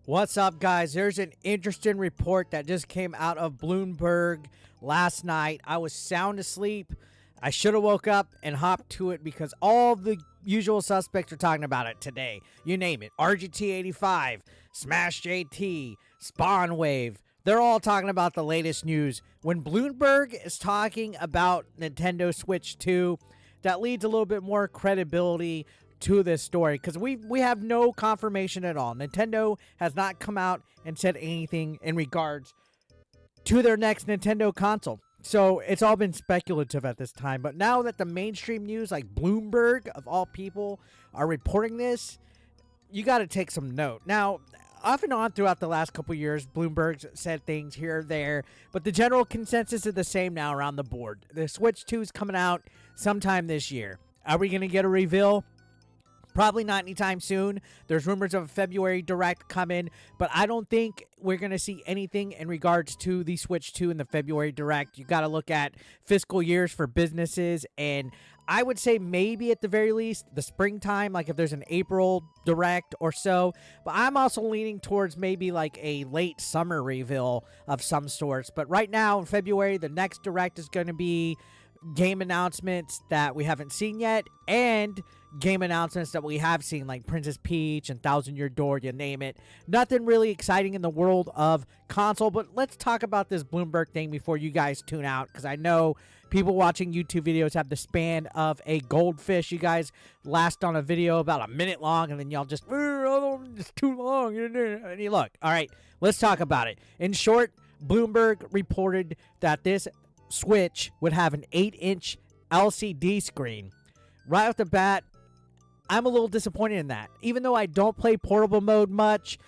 What's up, guys? There's an interesting report that just came out of Bloomberg last night. I was sound asleep. I should have woke up and hopped to it because all the usual suspects are talking about it today. You name it. RGT85, Smash JT, Spawn Wave. They're all talking about the latest news. When Bloomberg is talking about Nintendo Switch 2, that leads a little bit more credibility to this story because we have no confirmation at all. Nintendo has not come out and said anything in regards to their next Nintendo console. So it's all been speculative at this time. But now that the mainstream news, like Bloomberg of all people, are reporting this, you got to take some note. Now, off and on throughout the last couple years, Bloomberg's said things here or there, but the general consensus is the same now around the board. The Switch 2 is coming out sometime this year. Are we going to get a reveal? Probably not anytime soon. There's rumors of a February Direct coming, but I don't think we're going to see anything in regards to the Switch 2 in the February Direct. You got to look at fiscal years for businesses, and I would say maybe at the very least the springtime, like if there's an April Direct or so. But I'm also leaning towards maybe like a late summer reveal of some sorts. But right now in February, the next Direct is going to be game announcements that we haven't seen yet, and game announcements that we have seen, like Princess Peach and Thousand Year Door, you name it. Nothing really exciting in the world of console, but let's talk about this Bloomberg thing before you guys tune out, because I know people watching YouTube videos have the span of a goldfish. You guys last on a video about a minute long, and then y'all just, it's too long. And you look. All right, let's talk about it. In short, Bloomberg reported that this Switch would have an 8-inch LCD screen. Right off the bat, I'm a little disappointed in that. Even though I don't play portable mode much,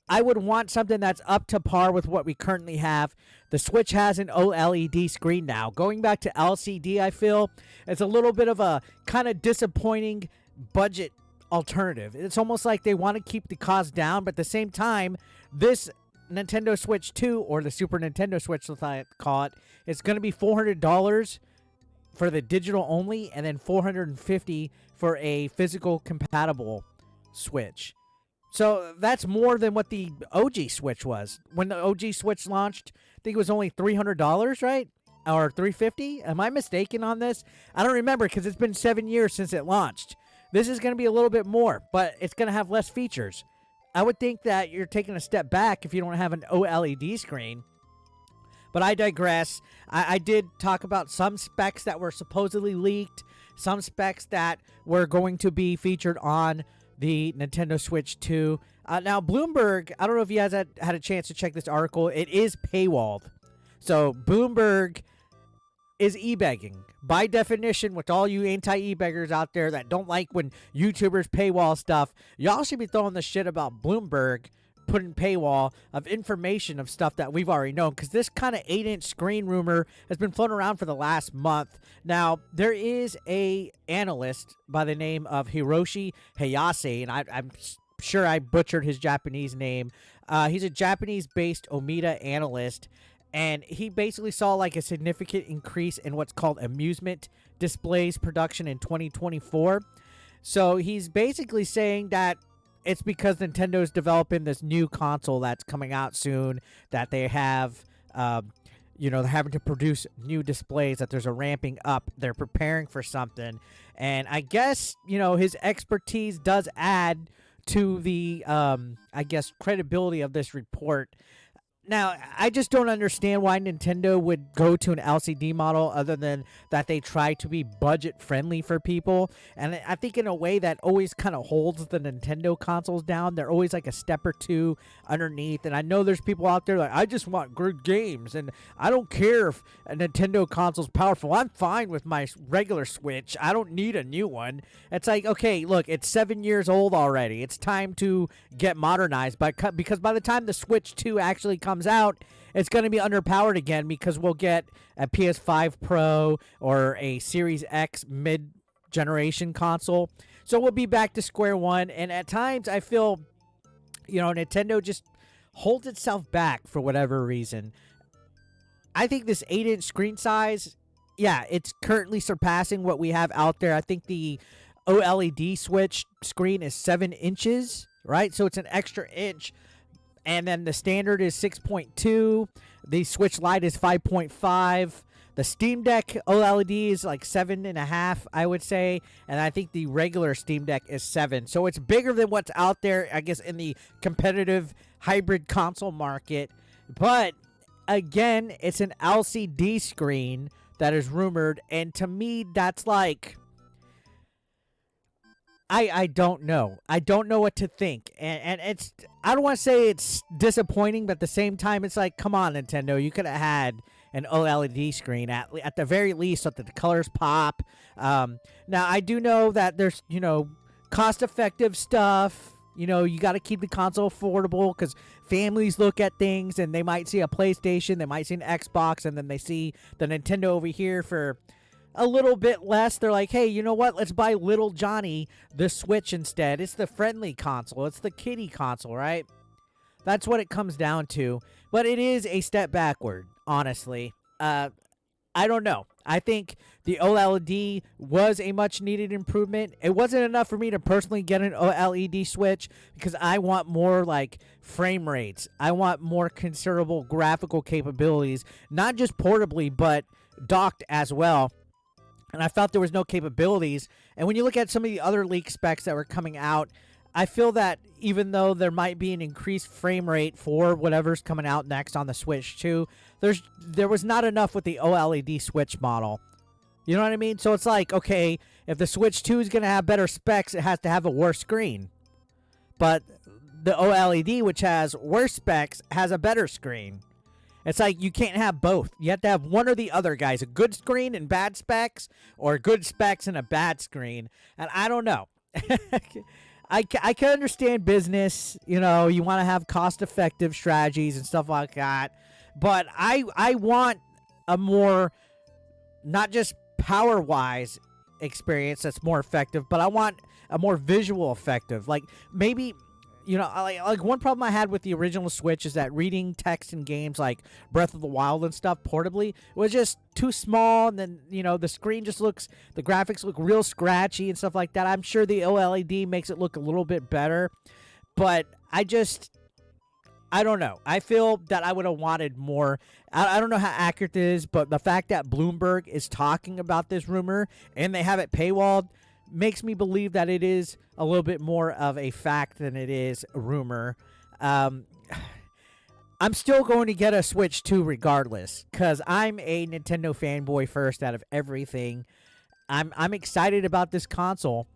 I would want something that's up to par with what we currently have. The Switch has an OLED screen now. Going back to LCD, I feel it's a little bit of a kind of disappointing budget alternative. It's almost like they want to keep the cost down, but at the same time, this Nintendo Switch 2, or the Super Nintendo Switch, as I call it, it's going to be $400 for the digital only, and then $450 for a physical compatible Switch. So that's more than what the OG Switch was. When the OG Switch launched, I think it was only $300, right? Or $350? Am I mistaken on this? I don't remember because it's been 7 years since it launched. This is going to be a little bit more, but it's going to have less features. I would think that you're taking a step back if you don't have an OLED screen. But I digress. I did talk about some specs that were supposedly leaked, some specs that were going to be featured on the Nintendo Switch 2. Now, Bloomberg, I don't know if you guys had a chance to check this article. It is paywalled. So, Bloomberg is e-begging. By definition, with all you anti-e-beggers out there that don't like when YouTubers paywall stuff, y'all should be throwing the shit about Bloomberg putting paywall of information of stuff that we've already known, because this kind of 8-inch screen rumor has been floating around for the last month. Now, there is a analyst by the name of Hiroshi Hayase, and I'm sure I butchered his Japanese name. He's a Japanese-based Omida analyst, and he basically saw like a significant increase in what's called amusement displays production in 2024. So he's basically saying that it's because Nintendo's developing this new console that's coming out soon, that they have, they're having to produce new displays, that there's a ramping up. They're preparing for something. And I guess, his expertise does add to the, credibility of this report. Now, I just don't understand why Nintendo would go to an LCD model other than that they try to be budget-friendly for people. And I think in a way that always kind of holds the Nintendo consoles down. They're always like a step or two underneath. And I know there's people out there like, I just want good games. And I don't care if a Nintendo console's powerful. I'm fine with my regular Switch. I don't need a new one. It's like, okay, look, it's 7 years old already. It's time to get modernized. Because by the time the Switch 2 actually comes out, it's going to be underpowered again, because we'll get a PS5 Pro or a Series X mid-generation console. So we'll be back to square one. And at times I feel, Nintendo just holds itself back for whatever reason. I think this 8-inch screen size, yeah, it's currently surpassing what we have out there. I think the OLED Switch screen is 7 inches, right? So it's an extra inch. And then the standard is 6.2. The Switch Lite is 5.5. The Steam Deck OLED is like 7.5, I would say. And I think the regular Steam Deck is 7. So it's bigger than what's out there, I guess, in the competitive hybrid console market. But again, it's an LCD screen that is rumored. And to me, that's like, I don't know. I don't know what to think. And it's, I don't want to say it's disappointing, but at the same time, it's like, come on, Nintendo. You could have had an OLED screen at the very least so that the colors pop. Now, I do know that there's, cost-effective stuff. You got to keep the console affordable because families look at things and they might see a PlayStation, they might see an Xbox, and then they see the Nintendo over here for a little bit less. They're like, hey, you know what? Let's buy little Johnny the Switch instead. It's the friendly console. It's the kiddie console, right? That's what it comes down to. But it is a step backward, honestly. I don't know. I think the OLED was a much needed improvement. It wasn't enough for me to personally get an OLED Switch because I want more like frame rates. I want more considerable graphical capabilities, not just portably, but docked as well. And I felt there was no capabilities. And when you look at some of the other leak specs that were coming out, I feel that even though there might be an increased frame rate for whatever's coming out next on the Switch 2, there was not enough with the OLED Switch model. You know what I mean? So it's like, okay, if the Switch 2 is going to have better specs, it has to have a worse screen. But the OLED, which has worse specs, has a better screen. It's like you can't have both. You have to have one or the other, guys. A good screen and bad specs, or good specs and a bad screen. And I don't know. I can understand business. You want to have cost-effective strategies and stuff like that. But I want a more, not just power-wise experience that's more effective, but I want a more visual effective. Like maybe... like one problem I had with the original Switch is that reading text in games like Breath of the Wild and stuff portably was just too small. And then, the screen just the graphics look real scratchy and stuff like that. I'm sure the OLED makes it look a little bit better, but I don't know. I feel that I would have wanted more. I don't know how accurate it is, but the fact that Bloomberg is talking about this rumor and they have it paywalled makes me believe that it is a little bit more of a fact than it is a rumor. I'm still going to get a Switch 2 regardless, because I'm a Nintendo fanboy first out of everything. I'm excited about this console,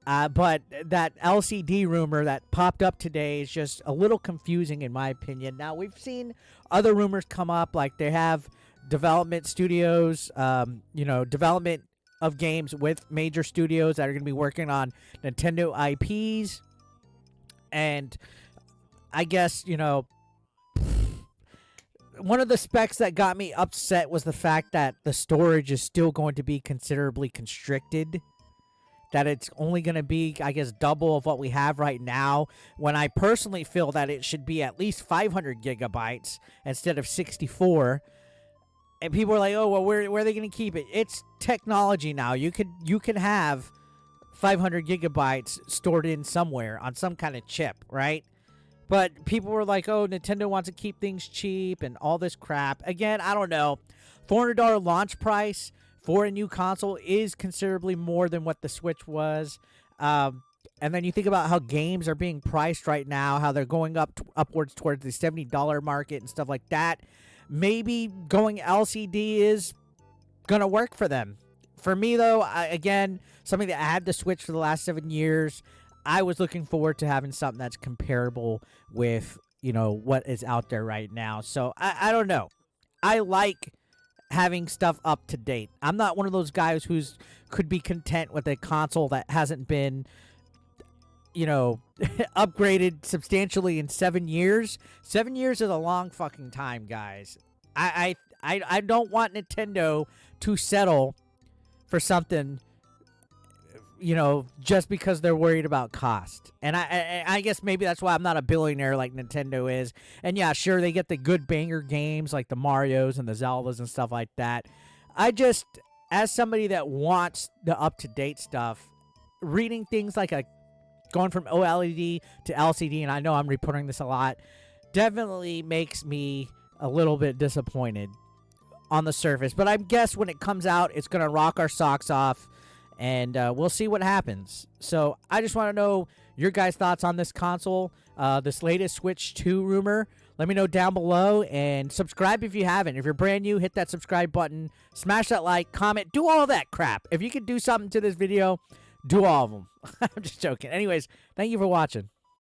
but that LCD rumor that popped up today is just a little confusing in my opinion. Now, we've seen other rumors come up, like they have development studios, development of games with major studios that are going to be working on Nintendo IPs. And I guess, one of the specs that got me upset was the fact that the storage is still going to be considerably constricted. That it's only going to be, I guess, double of what we have right now, when I personally feel that it should be at least 500 gigabytes instead of 64. And people are like, oh, well, where are they going to keep it? It's technology now. You can have 500 gigabytes stored in somewhere on some kind of chip, right? But people were like, oh, Nintendo wants to keep things cheap and all this crap. Again, I don't know. $400 launch price for a new console is considerably more than what the Switch was. And then you think about how games are being priced right now, how they're going upwards towards the $70 market and stuff like that. Maybe going LCD is going to work for them. For me, though, again, something that I had the Switch for the last 7 years, I was looking forward to having something that's comparable with, what is out there right now. So, I don't know. I like having stuff up to date. I'm not one of those guys who's could be content with a console that hasn't been upgraded substantially in 7 years. 7 years is a long fucking time, guys. I don't want Nintendo to settle for something, just because they're worried about cost. And I guess maybe that's why I'm not a billionaire like Nintendo is. And yeah, sure, they get the good banger games like the Marios and the Zeldas and stuff like that. I just, as somebody that wants the up-to-date stuff, reading things like going from OLED to LCD, and I know I'm reporting this a lot, definitely makes me a little bit disappointed on the surface. But I guess when it comes out, it's going to rock our socks off, and we'll see what happens. So I just want to know your guys' thoughts on this console, this latest Switch 2 rumor. Let me know down below, and subscribe if you haven't. If you're brand new, hit that subscribe button, smash that like, comment, do all that crap. If you could do something to this video, do all of them. I'm just joking. Anyways, thank you for watching.